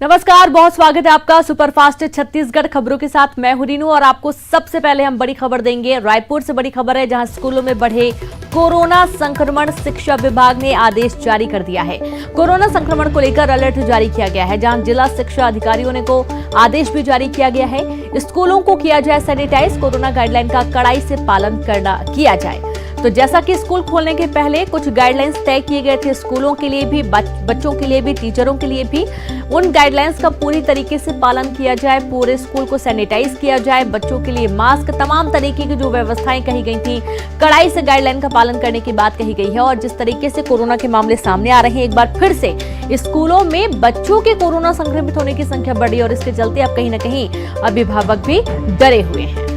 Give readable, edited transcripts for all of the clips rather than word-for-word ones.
नमस्कार, बहुत स्वागत है आपका सुपरफास्ट छत्तीसगढ़ खबरों के साथ। मैं हूं रीनू और आपको सबसे पहले हम बड़ी खबर देंगे। रायपुर से बड़ी खबर है, जहां स्कूलों में बढ़े कोरोना संक्रमण। शिक्षा विभाग ने आदेश जारी कर दिया है। कोरोना संक्रमण को लेकर अलर्ट जारी किया गया है, जहां जिला शिक्षा अधिकारियों ने को आदेश भी जारी किया गया है। स्कूलों को किया जाए सैनिटाइज, कोरोना गाइडलाइन का कड़ाई से पालन किया जाए। तो जैसा कि स्कूल खोलने के पहले कुछ गाइडलाइंस तय किए गए थे, स्कूलों के लिए भी, बच्चों के लिए भी, टीचरों के लिए भी, उन गाइडलाइंस का पूरी तरीके से पालन किया जाए। पूरे स्कूल को सैनिटाइज किया जाए, बच्चों के लिए मास्क, तमाम तरीके की जो व्यवस्थाएं कही गई थी, कड़ाई से गाइडलाइन का पालन करने की बात कही गई है। और जिस तरीके से कोरोना के मामले सामने आ रहे हैं, एक बार फिर से स्कूलों में बच्चों के कोरोना संक्रमित होने की संख्या बढ़ी और इसके चलते अब कहीं ना कहीं अभिभावक भी डरे हुए हैं।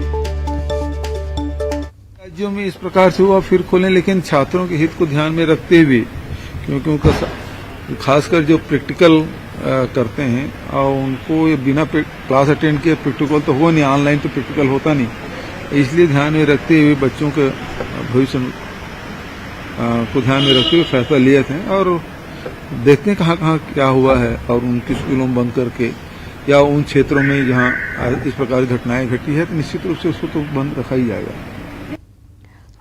राज्यों में इस प्रकार से हुआ फिर खोलें, लेकिन छात्रों के हित को ध्यान में रखते हुए, क्योंकि उनका खासकर जो प्रैक्टिकल करते हैं और उनको ये बिना क्लास अटेंड किए प्रैक्टिकल तो हो नहीं, ऑनलाइन तो प्रैक्टिकल होता नहीं, इसलिए ध्यान में रखते हुए बच्चों के भविष्य को ध्यान में रखते हुए फैसला लिए थे। और देखते हैं कहाँ कहाँ क्या हुआ है और उनके स्कूलों में बंद करके या उन क्षेत्रों में जहाँ इस प्रकार की घटनाएं घटी है तो निश्चित रूप से उसको तो बंद रखा ही जाएगा।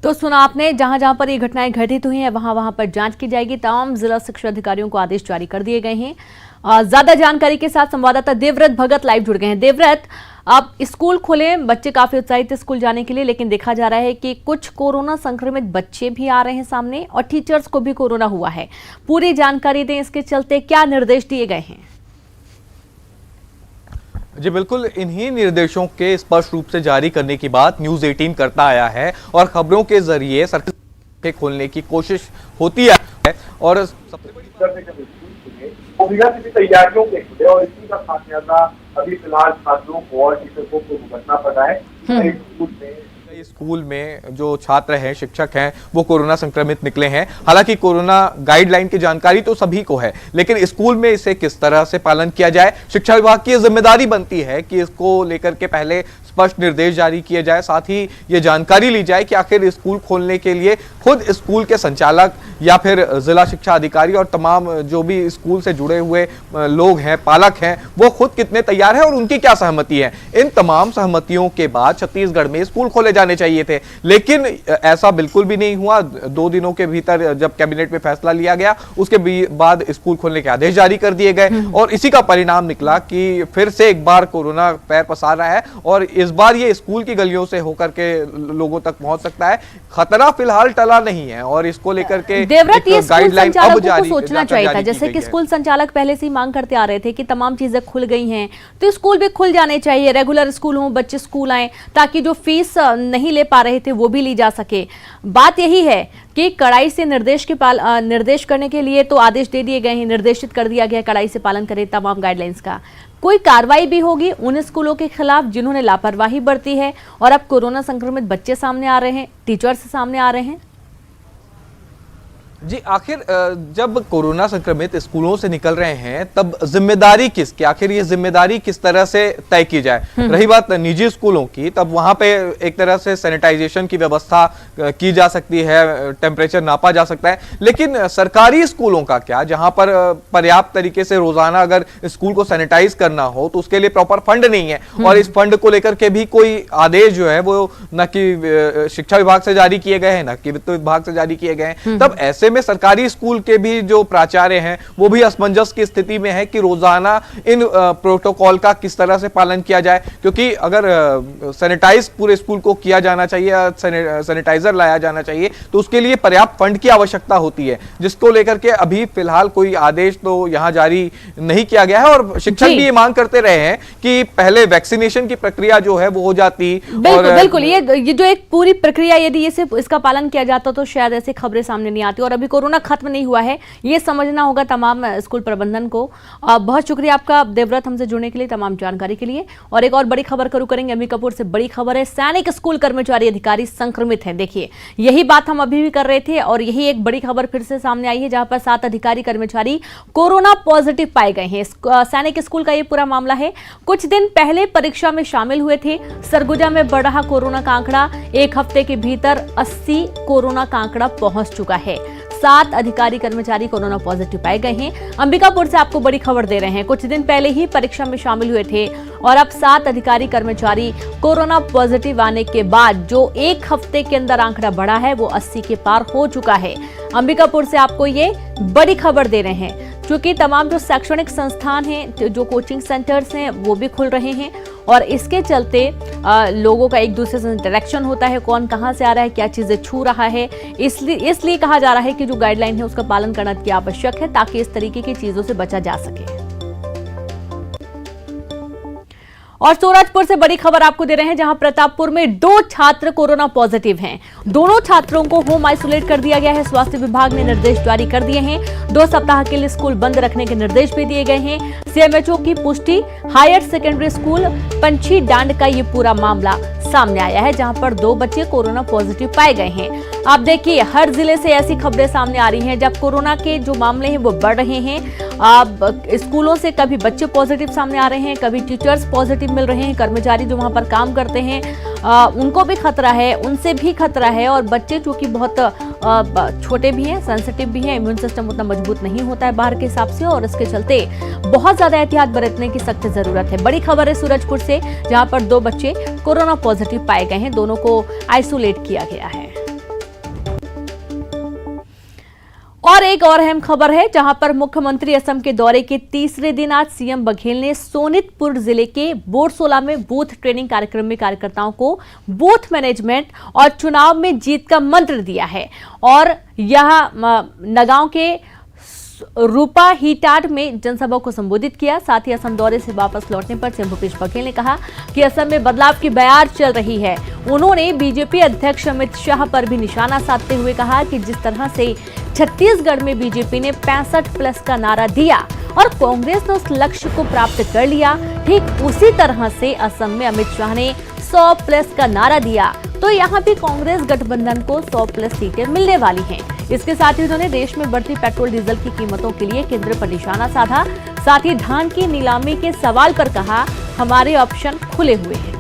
तो सुना आपने, जहां जहां पर ये घटनाएं घटित हुई हैं वहां पर जांच की जाएगी। तमाम जिला शिक्षा अधिकारियों को आदेश जारी कर दिए गए हैं। ज्यादा जानकारी के साथ संवाददाता देवव्रत भगत लाइव जुड़ गए हैं। देवव्रत, आप स्कूल खोले, बच्चे काफी उत्साहित थे स्कूल जाने के लिए, लेकिन देखा जा रहा है कि कुछ कोरोना संक्रमित बच्चे भी आ रहे हैं सामने और टीचर्स को भी कोरोना हुआ है। पूरी जानकारी दें, इसके चलते क्या निर्देश दिए गए हैं? जी बिल्कुल, इन्हीं निर्देशों के स्पष्ट रूप से जारी करने की बात न्यूज़ 18 करता आया है और खबरों के जरिए सरकार के खोलने की कोशिश होती है। और सबसे बड़ी तैयारियों के खुले और इसी का खामियाजा अभी फिलहाल छात्रों को और शिक्षकों को भुगतना पड़ा है। स्कूल में जो छात्र हैं, शिक्षक हैं, वो कोरोना संक्रमित निकले हैं। हालांकि कोरोना गाइडलाइन की जानकारी तो सभी को है, लेकिन स्कूल में इसे किस तरह से पालन किया जाए, शिक्षा विभाग की जिम्मेदारी बनती है कि इसको लेकर के पहले स्पष्ट निर्देश जारी किए जाए, साथ ही ये जानकारी ली जाए कि आखिर स्कूल खोलने के लिए खुद स्कूल के संचालक या फिर जिला शिक्षा अधिकारी और तमाम जो भी स्कूल से जुड़े हुए लोग हैं, पालक हैं, वो खुद कितने तैयार हैं और उनकी क्या सहमति है। इन तमाम सहमतियों के बाद छत्तीसगढ़ में स्कूल खोले जाने चाहिए थे, लेकिन ऐसा बिल्कुल भी नहीं हुआ। 2 दिनों के भीतर जब कैबिनेट में फैसला लिया गया, उसके बाद स्कूल खोलने के आदेश जारी कर दिए गए और इसी का परिणाम निकला कि फिर से एक बार कोरोना पैर पसार रहा है और इस बार ये स्कूल की गलियों से होकर के लोगों तक पहुंच सकता है। खतरा फिलहाल टला नहीं है और इसको लेकर के देवव्रत, ये स्कूल संचालकों को सोचना चाहिए था, जैसे कि स्कूल संचालक पहले से ही मांग करते आ रहे थे कि तमाम चीजें खुल गई हैं तो स्कूल भी खुल जाने चाहिए, रेगुलर स्कूल हो, बच्चे स्कूल आए, ताकि जो फीस नहीं ले पा रहे थे वो भी ली जा सके। बात यही है कि कड़ाई से निर्देश करने के लिए तो आदेश दे दिए गए हैं, निर्देशित कर दिया गया, कड़ाई से पालन करें तमाम गाइडलाइंस का। कोई कार्रवाई भी होगी उन स्कूलों के खिलाफ जिन्होंने लापरवाही बरती है और अब कोरोना संक्रमित बच्चे सामने आ रहे हैं, टीचर्स सामने आ रहे हैं। जी, आखिर जब कोरोना संक्रमित स्कूलों से निकल रहे हैं तब जिम्मेदारी किसकी, आखिर ये जिम्मेदारी किस तरह से तय की जाए। रही बात निजी स्कूलों की, तब वहां पे एक तरह से सैनिटाइजेशन की व्यवस्था की जा सकती है, टेम्परेचर नापा जा सकता है, लेकिन सरकारी स्कूलों का क्या, जहां पर पर्याप्त तरीके से रोजाना अगर स्कूल को सैनिटाइज करना हो तो उसके लिए प्रॉपर फंड नहीं है और इस फंड को लेकर के भी कोई आदेश जो है वो न कि शिक्षा विभाग से जारी किए गए हैं, न कि वित्त विभाग से जारी किए गए हैं। तब ऐसे में सरकारी स्कूल के भी जो प्राचार्य हैं वो भी असमंजस की स्थिति में है कि रोजाना इन प्रोटोकॉल का किस तरह से पालन किया जाए, क्योंकि अगर सैनिटाइज पूरे स्कूल को किया जाना चाहिए, सैनिटाइजर लाया जाना चाहिए, तो उसके लिए पर्याप्त फंड की आवश्यकता होती है, जिसको लेकर के अभी फिलहाल कोई आदेश तो यहां जारी नहीं किया गया है। और शिक्षक भी ये मांग करते रहे हैं कि पहले वैक्सीनेशन की प्रक्रिया जो है वो हो जाती। बिल्कुल, ये जो एक पूरी प्रक्रिया यदि इसका पालन किया जाता तो शायद ऐसी खबरें सामने नहीं आती। और अभी कोरोना खत्म नहीं हुआ है, ये समझना होगा तमाम स्कूल प्रबंधन को। बहुत शुक्रिया आपका देवव्रत, हमसे जुड़ने के लिए, तमाम जानकारी के लिए। और एक और बड़ी खबर करूँ करेंगे अंबिकापुर से। बड़ी खबर है, सैनिक स्कूल कर्मचारी अधिकारी संक्रमित हैं। देखिए, यही बात हम अभी भी कर रहे थे और यही एक बड़ी खबर फिर से सामने आई है, जहां पर 7 अधिकारी कर्मचारी कोरोना पॉजिटिव पाए गए हैं। सैनिक स्कूल का ये पूरा मामला है। कुछ दिन पहले परीक्षा में शामिल हुए थे। सरगुजा में बढ़ रहा कोरोना का आंकड़ा, एक हफ्ते के भीतर 80 कोरोना का आंकड़ा पहुंच चुका है। 7 अधिकारी कर्मचारी कोरोना पॉजिटिव पाए गए हैं। अंबिकापुर से आपको बड़ी खबर दे रहे हैं। कुछ दिन पहले ही परीक्षा में शामिल हुए थे और अब 7 अधिकारी कर्मचारी कोरोना पॉजिटिव आने के बाद जो एक हफ्ते के अंदर आंकड़ा बढ़ा है वो 80 के पार हो चुका है। अंबिकापुर से आपको ये बड़ी खबर दे रहे हैं क्योंकि तमाम जो शैक्षणिक संस्थान हैं, जो कोचिंग सेंटर्स हैं, वो भी खुल रहे हैं और इसके चलते लोगों का एक दूसरे से इंटरेक्शन होता है, कौन कहां से आ रहा है, क्या चीजें छू रहा है। इसलिए कहा जा रहा है कि जो गाइडलाइन है उसका पालन करना अति आवश्यक है ताकि इस तरीके की चीजों से बचा जा सके। और सूरजपुर से बड़ी खबर आपको दे रहे हैं जहां प्रतापपुर में 2 छात्र कोरोना पॉजिटिव हैं। दोनों छात्रों को होम आइसोलेट कर दिया गया है। स्वास्थ्य विभाग ने निर्देश जारी कर दिए हैं। 2 सप्ताह के लिए स्कूल बंद रखने के निर्देश भी दिए गए हैं। सीएमएचओ की पुष्टि। हायर सेकेंडरी स्कूल पंछी डांड का ये पूरा मामला सामने आया है जहां पर 2 बच्चे कोरोना पॉजिटिव पाए गए हैं। आप देखिए, हर जिले से ऐसी खबरें सामने आ रही हैं जब कोरोना के जो मामले हैं वो बढ़ रहे हैं। स्कूलों से कभी बच्चे पॉजिटिव सामने आ रहे हैं, कभी टीचर्स पॉजिटिव मिल रहे हैं, कर्मचारी जो वहां पर काम करते हैं उनको भी खतरा है, उनसे भी खतरा है। और बच्चे चूंकि बहुत छोटे भी हैं, सेंसिटिव भी हैं, इम्यून सिस्टम उतना मजबूत नहीं होता है बाहर के हिसाब से और इसके चलते बहुत ज्यादा एहतियात बरतने की सख्त जरूरत है। बड़ी खबर है सूरजपुर से जहां पर 2 बच्चे कोरोना पॉजिटिव पाए गए हैं। दोनों को आइसोलेट किया गया है। और एक और अहम खबर है जहां पर मुख्यमंत्री असम के दौरे के तीसरे दिन आज सीएम बघेल ने सोनितपुर जिले के बोरसोला में बूथ ट्रेनिंग कार्यक्रम में कार्यकर्ताओं को बूथ मैनेजमेंट और चुनाव में जीत का मंत्र दिया है। और यह नगांव के रूपा हीटाड में जनसभा को संबोधित किया। साथ ही असम दौरे से वापस लौटने पर सीएम भूपेश बघेल ने कहा कि असम में बदलाव की बयार चल रही है। उन्होंने बीजेपी अध्यक्ष अमित शाह पर भी निशाना साधते हुए कहा कि जिस तरह से छत्तीसगढ़ में बीजेपी ने 65+ का नारा दिया और कांग्रेस ने उस लक्ष्य को प्राप्त कर लिया, ठीक उसी तरह से असम में अमित शाह ने 100+ का नारा दिया तो यहाँ भी कांग्रेस गठबंधन को 100+ सीटें मिलने वाली हैं। इसके साथ ही उन्होंने देश में बढ़ती पेट्रोल डीजल की कीमतों के लिए केंद्र पर निशाना साधा। साथ ही धान की नीलामी के सवाल पर कहा, हमारे ऑप्शन खुले हुए हैं।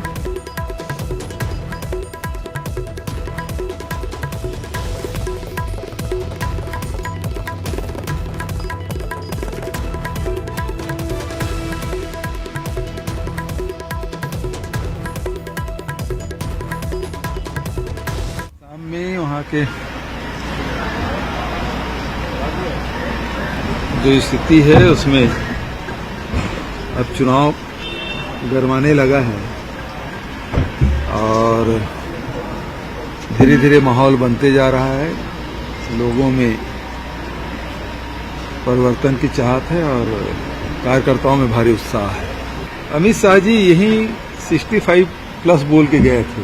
में वहाँ के जो स्थिति है उसमें अब चुनाव गरमाने लगा है और धीरे धीरे माहौल बनते जा रहा है। लोगों में परिवर्तन की चाहत है और कार्यकर्ताओं में भारी उत्साह है। अमित शाह जी यही 65+ बोल के गए थे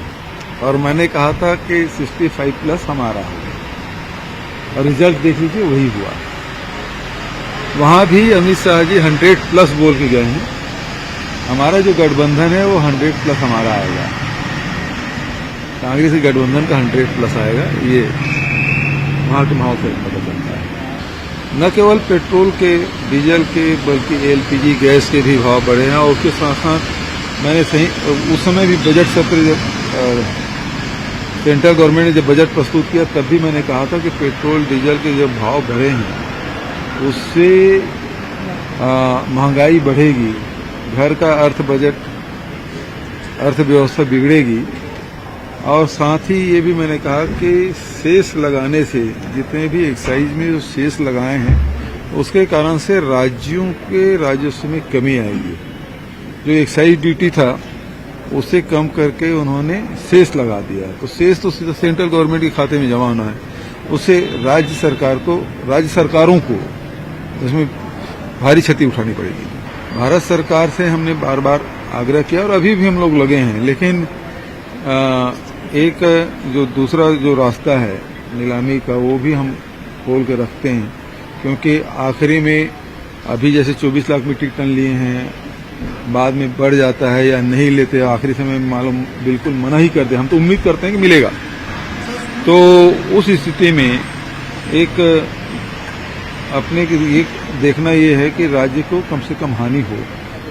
और मैंने कहा था कि 65+ हमारा होगा और रिजल्ट देख लीजिए वही हुआ। वहां भी अमित शाह जी 100+ बोल के गए हैं। हमारा जो गठबंधन है वो 100+ हमारा आएगा। कांग्रेस के गठबंधन का 100+ आएगा। ये वहां के माहौल से पता चलता है। न केवल पेट्रोल के, डीजल के, बल्कि LPG गैस के भी भाव बढ़े हैं और उसके साथ साथ मैंने उस समय भी बजट सत्र जब सेंट्रल गवर्नमेंट ने जब बजट प्रस्तुत किया तब भी मैंने कहा था कि पेट्रोल डीजल के जो भाव बढ़े हैं उससे महंगाई बढ़ेगी, घर का अर्थव्यवस्था बिगड़ेगी। और साथ ही ये भी मैंने कहा कि सेस लगाने से, जितने भी एक्साइज में जो सेस लगाए हैं उसके कारण से राज्यों के राजस्व में कमी आएगी। जो एक्साइज ड्यूटी था उसे कम करके उन्होंने सेस लगा दिया। तो सेस तो सीधा सेंट्रल गवर्नमेंट के खाते में जमा होना है, उससे राज्य सरकारों को इसमें भारी क्षति उठानी पड़ेगी। भारत सरकार से हमने बार बार आग्रह किया और अभी भी हम लोग लगे हैं, लेकिन एक जो दूसरा जो रास्ता है नीलामी का वो भी हम खोल के रखते हैं, क्योंकि आखिरी में अभी जैसे 24 लाख मीट्रिक टन लिए हैं, बाद में बढ़ जाता है या नहीं लेते, आखिरी समय मालूम बिल्कुल मना ही कर दे। हम तो उम्मीद करते हैं कि मिलेगा। तो उस स्थिति में एक अपने एक देखना ये है कि राज्य को कम से कम हानि हो,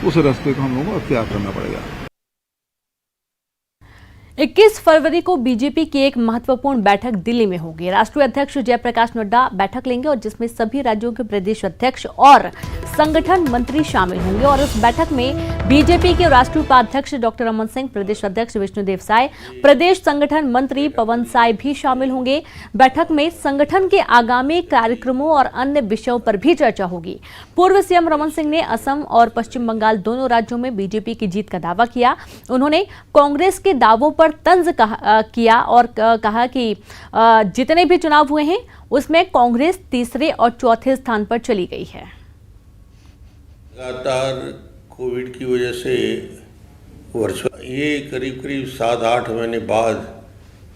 उस रास्ते को हम लोगों को अख्तियार करना पड़ेगा। 21 फरवरी को बीजेपी की एक महत्वपूर्ण बैठक दिल्ली में होगी। राष्ट्रीय अध्यक्ष जयप्रकाश नड्डा बैठक लेंगे और जिसमें सभी राज्यों के प्रदेश अध्यक्ष और संगठन मंत्री शामिल होंगे। और इस बैठक में बीजेपी के राष्ट्रीय उपाध्यक्ष डॉक्टर रमन सिंह, प्रदेश अध्यक्ष विष्णुदेव साय, प्रदेश संगठन मंत्री पवन साय भी शामिल होंगे। बैठक में संगठन के आगामी कार्यक्रमों और अन्य विषयों पर भी चर्चा होगी। पूर्व सीएम रमन सिंह ने असम और पश्चिम बंगाल दोनों राज्यों में बीजेपी की जीत का दावा किया। उन्होंने कांग्रेस के दावों पर तंज किया और कहा कि जितने भी चुनाव हुए हैं उसमें कांग्रेस तीसरे और चौथे स्थान पर चली गई है। लगातार कोविड की वजह से ये करीब 7-8 महीने बाद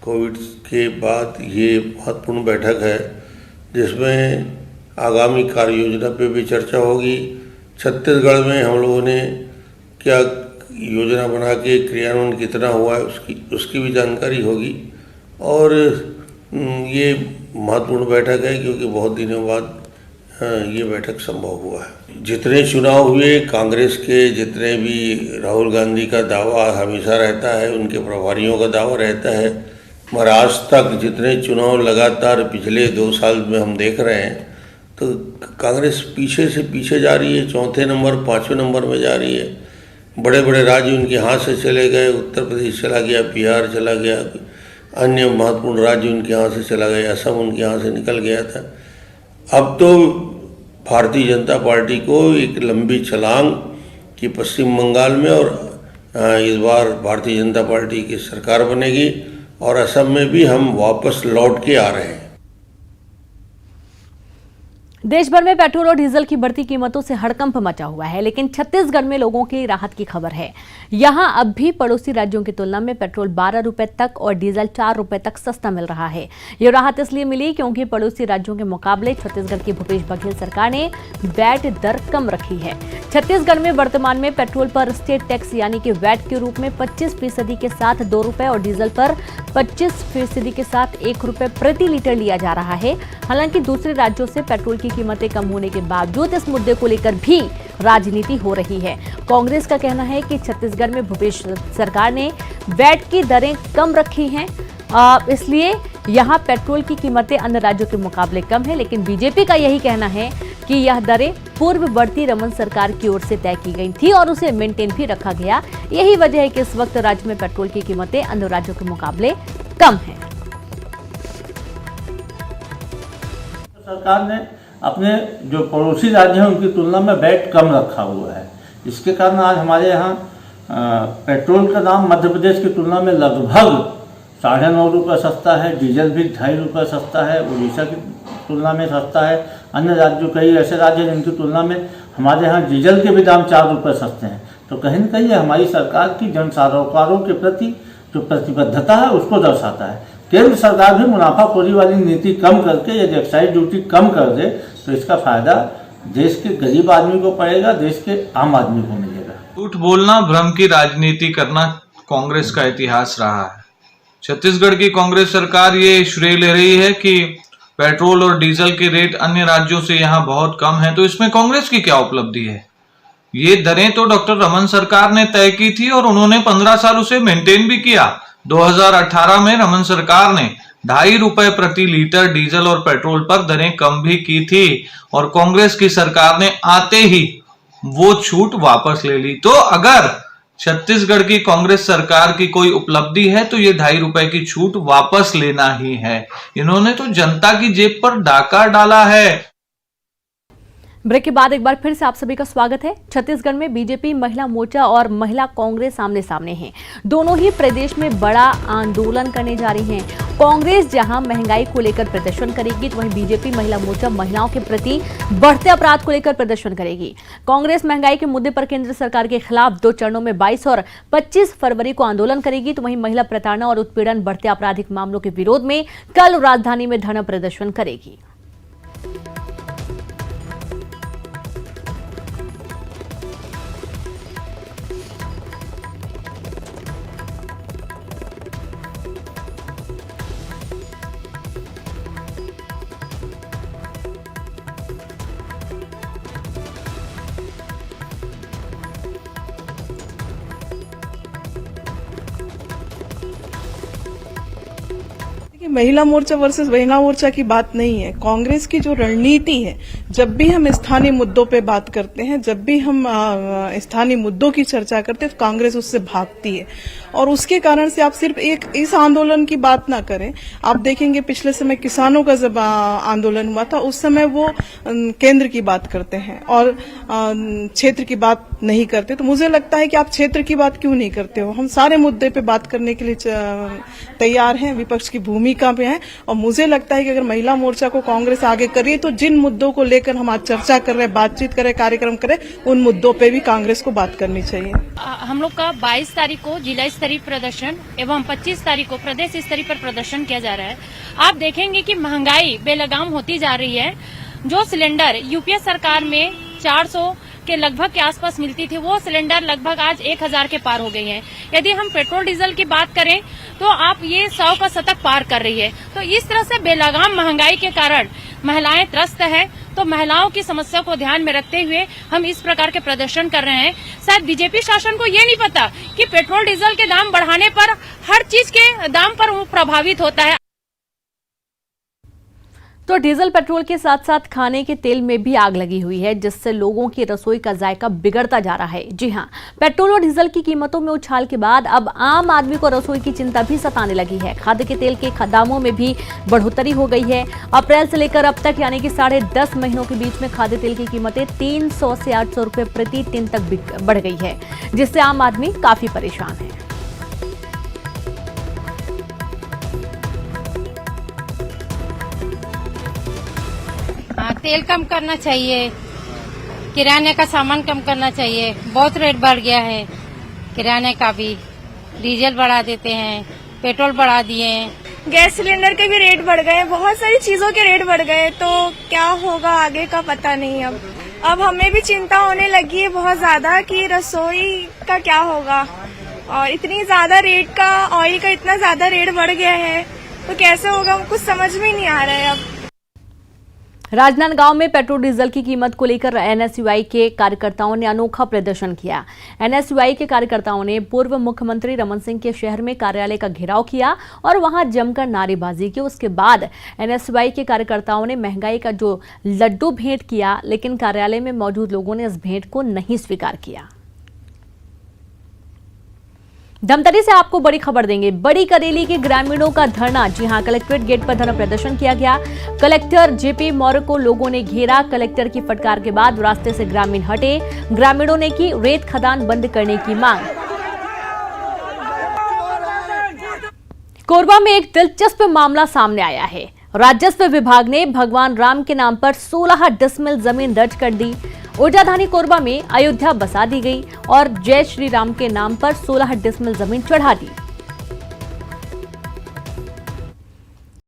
कोविड के बाद ये महत्वपूर्ण बैठक है जिसमें आगामी कार्य योजना पे भी चर्चा होगी। छत्तीसगढ़ में हम लोगों ने क्या योजना बना के क्रियान्वयन कितना हुआ है उसकी भी जानकारी होगी। और ये महत्वपूर्ण बैठक है क्योंकि बहुत दिनों बाद ये बैठक संभव हुआ है। जितने चुनाव हुए कांग्रेस के, जितने भी राहुल गांधी का दावा हमेशा रहता है, उनके प्रभारियों का दावा रहता है, मगर आज तक जितने चुनाव लगातार पिछले 2 साल में हम देख रहे हैं तो कांग्रेस पीछे से पीछे जा रही है, चौथे नंबर 5वें नंबर में जा रही है। बड़े बड़े राज्य उनके हाथ से चले गए, उत्तर प्रदेश चला गया, बिहार चला गया, अन्य महत्वपूर्ण राज्य उनके हाथ से चला गया, असम उनके हाथ से निकल गया था। अब तो भारतीय जनता पार्टी को एक लंबी छलांग कि पश्चिम बंगाल में और इस बार भारतीय जनता पार्टी की सरकार बनेगी और असम में भी हम वापस लौट के आ रहे हैं। देश भर में पेट्रोल और डीजल की बढ़ती कीमतों से हड़कंप मचा हुआ है, लेकिन छत्तीसगढ़ में लोगों के लिए राहत की खबर है। यहां अब भी पड़ोसी राज्यों की तुलना में पेट्रोल 12 रुपए तक और डीजल 4 रुपए तक सस्ता मिल रहा है। ये राहत इसलिए मिली क्योंकि पड़ोसी राज्यों के मुकाबले छत्तीसगढ़ की भूपेश बघेल सरकार ने वैट दर कम रखी है। छत्तीसगढ़ में वर्तमान में पेट्रोल पर स्टेट टैक्स यानी कि वैट के रूप में 25% के साथ 2 रुपए और डीजल पर 25% के साथ 1 रुपए प्रति लीटर लिया जा रहा है। हालांकि दूसरे राज्यों से पेट्रोल की कीमतें कम होने के बावजूद इस मुद्दे को लेकर भी राजनीति हो रही है। कांग्रेस का कहना है कि छत्तीसगढ़ में भूपेश सरकार ने वैट की दरें कम रखी हैं, इसलिए यहां पेट्रोल की कीमतें अन्य राज्यों के मुकाबले कम है। लेकिन बीजेपी का यही कहना है कि यह दरें पूर्ववर्ती रमन सरकार की ओर से तय की गई थी और उसे मेंटेन भी रखा गया। यही वजह है कि इस वक्त राज्य में पेट्रोल की कीमतें अन्य राज्यों के मुकाबले कम है। सरकार ने अपने जो पड़ोसी राज्य हैं उनकी तुलना में वैट कम रखा हुआ है। इसके कारण आज हमारे यहाँ पेट्रोल का दाम मध्य प्रदेश की तुलना में लगभग 9.5 रुपये सस्ता है, डीजल भी 2.5 रुपये सस्ता है, उड़ीसा की तुलना में सस्ता है। अन्य राज्यों, कई ऐसे राज्य हैं जिनकी तुलना में हमारे यहाँ डीजल के भी दाम 4 रुपये सस्ते हैं। तो कहीं न कहीं हमारी सरकार की जन सारोकारों के प्रति जो प्रतिबद्धता है उसको दर्शाता है। केंद्र सरकार भी मुनाफाखोरी वाली नीति कम करके यदि एक्साइज ड्यूटी कम कर दे तो इसका फायदा देश के गरीब आदमी को पड़ेगा, देश के आम आदमी को मिलेगा। झूठ बोलना, भ्रम की राजनीति करना कांग्रेस का इतिहास रहा है। छत्तीसगढ़ की कांग्रेस सरकार ये श्रेय ले रही है कि पेट्रोल और डीजल के रेट अन्य राज्यों से यहाँ बहुत कम है, तो इसमें कांग्रेस की क्या उपलब्धि है? ये दरें तो डॉक्टर रमन सरकार ने तय की थी और उन्होंने 15 साल उसे मेंटेन भी किया। 2018 में रमन सरकार ने 2.5 रुपए प्रति लीटर डीजल और पेट्रोल पर दरें कम भी की थी और कांग्रेस की सरकार ने आते ही वो छूट वापस ले ली। तो अगर छत्तीसगढ़ की कांग्रेस सरकार की कोई उपलब्धि है तो ये 2.5 रुपए की छूट वापस लेना ही है। इन्होंने तो जनता की जेब पर डाका डाला है। ब्रेक के बाद एक बार फिर से आप सभी का स्वागत है। छत्तीसगढ़ में बीजेपी महिला मोर्चा और महिला कांग्रेस आमने सामने हैं। दोनों ही प्रदेश में बड़ा आंदोलन करने जा रही हैं। कांग्रेस जहां महंगाई को लेकर प्रदर्शन करेगी तो वहीं बीजेपी महिला मोर्चा महिलाओं के प्रति बढ़ते अपराध को लेकर प्रदर्शन करेगी। कांग्रेस महंगाई के मुद्दे पर केंद्र सरकार के खिलाफ 2 चरणों में 22 और 25 फरवरी को आंदोलन करेगी, तो वहीं महिला प्रताड़ना और उत्पीड़न बढ़ते आपराधिक मामलों के विरोध में कल राजधानी में धरना प्रदर्शन करेगी। कि महिला मोर्चा वर्सेस महिला मोर्चा की बात नहीं है। कांग्रेस की जो रणनीति है, जब भी हम स्थानीय मुद्दों पे बात करते हैं, जब भी हम स्थानीय मुद्दों की चर्चा करते हैं, तो कांग्रेस उससे भागती है। और उसके कारण से आप सिर्फ एक इस आंदोलन की बात ना करें। आप देखेंगे पिछले समय किसानों का जब आंदोलन हुआ था, उस समय वो केंद्र की बात करते हैं और क्षेत्र की बात नहीं करते। तो मुझे लगता है कि आप क्षेत्र की बात क्यों नहीं करते हो। हम सारे मुद्दे पे बात करने के लिए तैयार हैं, विपक्ष की भूमिका पे हैं। और मुझे लगता है कि अगर महिला मोर्चा को कांग्रेस आगे कर रही है, तो जिन मुद्दों को लेकर हम आज चर्चा कर रहे हैं, बातचीत कर रहे हैं, कार्यक्रम कर रहे हैं, उन मुद्दों पे भी कांग्रेस को बात करनी चाहिए। हम लोग का 22 तारीख को जिला स्तरीय प्रदर्शन एवं 25 तारीख को प्रदेश स्तरीय पर प्रदर्शन किया जा रहा है। आप देखेंगे कि महंगाई बेलगाम होती जा रही है। जो सिलेंडर यूपीए सरकार में 400 के लगभग के आसपास मिलती थी, वो सिलेंडर लगभग आज 1000 के पार हो गई है। यदि हम पेट्रोल डीजल की बात करें तो आप ये 100 का शतक पार कर रही है। तो इस तरह से बेलगाम महंगाई के कारण महिलाएं त्रस्त है। तो महिलाओं की समस्या को ध्यान में रखते हुए हम इस प्रकार के प्रदर्शन कर रहे हैं। शायद बीजेपी शासन को ये नहीं पता कि पेट्रोल डीजल के दाम बढ़ाने पर हर चीज के दाम पर वो प्रभावित होता है। तो डीजल पेट्रोल के साथ साथ खाने के तेल में भी आग लगी हुई है, जिससे लोगों की रसोई का जायका बिगड़ता जा रहा है। जी हां, पेट्रोल और डीजल की कीमतों में उछाल के बाद अब आम आदमी को रसोई की चिंता भी सताने लगी है। खाद्य के तेल के दामों में भी बढ़ोतरी हो गई है। अप्रैल से लेकर अब तक यानी कि 10.5 महीनों के बीच में खाद्य तेल की कीमतें 300 से 800 रुपए प्रति टिन तक बढ़ गई है, जिससे आम आदमी काफी परेशान है। तेल कम करना चाहिए, किराने का सामान कम करना चाहिए। बहुत रेट बढ़ गया है किराने का भी, डीजल बढ़ा देते हैं, पेट्रोल बढ़ा दिए हैं, गैस सिलेंडर के भी रेट बढ़ गए, बहुत सारी चीजों के रेट बढ़ गए। तो क्या होगा आगे का पता नहीं। अब हमें भी चिंता होने लगी है बहुत ज्यादा कि रसोई का क्या होगा। और इतनी ज्यादा रेट का, ऑयल का इतना ज्यादा रेट बढ़ गया है, तो कैसे होगा कुछ समझ में नहीं आ रहा है। अब राजनांदगांव में पेट्रोल डीजल की कीमत को लेकर एनएसयूआई के कार्यकर्ताओं ने अनोखा प्रदर्शन किया। एनएसयूआई के कार्यकर्ताओं ने पूर्व मुख्यमंत्री रमन सिंह के शहर में कार्यालय का घेराव किया और वहां जमकर नारेबाजी की। उसके बाद एनएसयूआई के कार्यकर्ताओं ने महंगाई का जो लड्डू भेंट किया, लेकिन कार्यालय में मौजूद लोगों ने इस भेंट को नहीं स्वीकार किया। धमतरी से आपको बड़ी खबर देंगे। बड़ी करेली के ग्रामीणों का धरना, जी हां, कलेक्ट्रेट गेट पर धरना प्रदर्शन किया गया। कलेक्टर जेपी मौर्य को लोगों ने घेरा। कलेक्टर की फटकार के बाद रास्ते से ग्रामीण हटे। ग्रामीणों ने की रेत खदान बंद करने की मांग। कोरबा में एक दिलचस्प मामला सामने आया है। राजस्व विभाग ने भगवान राम के नाम पर 16 डिसमिल जमीन दर्ज कर दी। ऊर्जाधानी कोरबा में अयोध्या बसा दी गई और जय श्री राम के नाम पर 16 डिसमिल जमीन चढ़ा दी।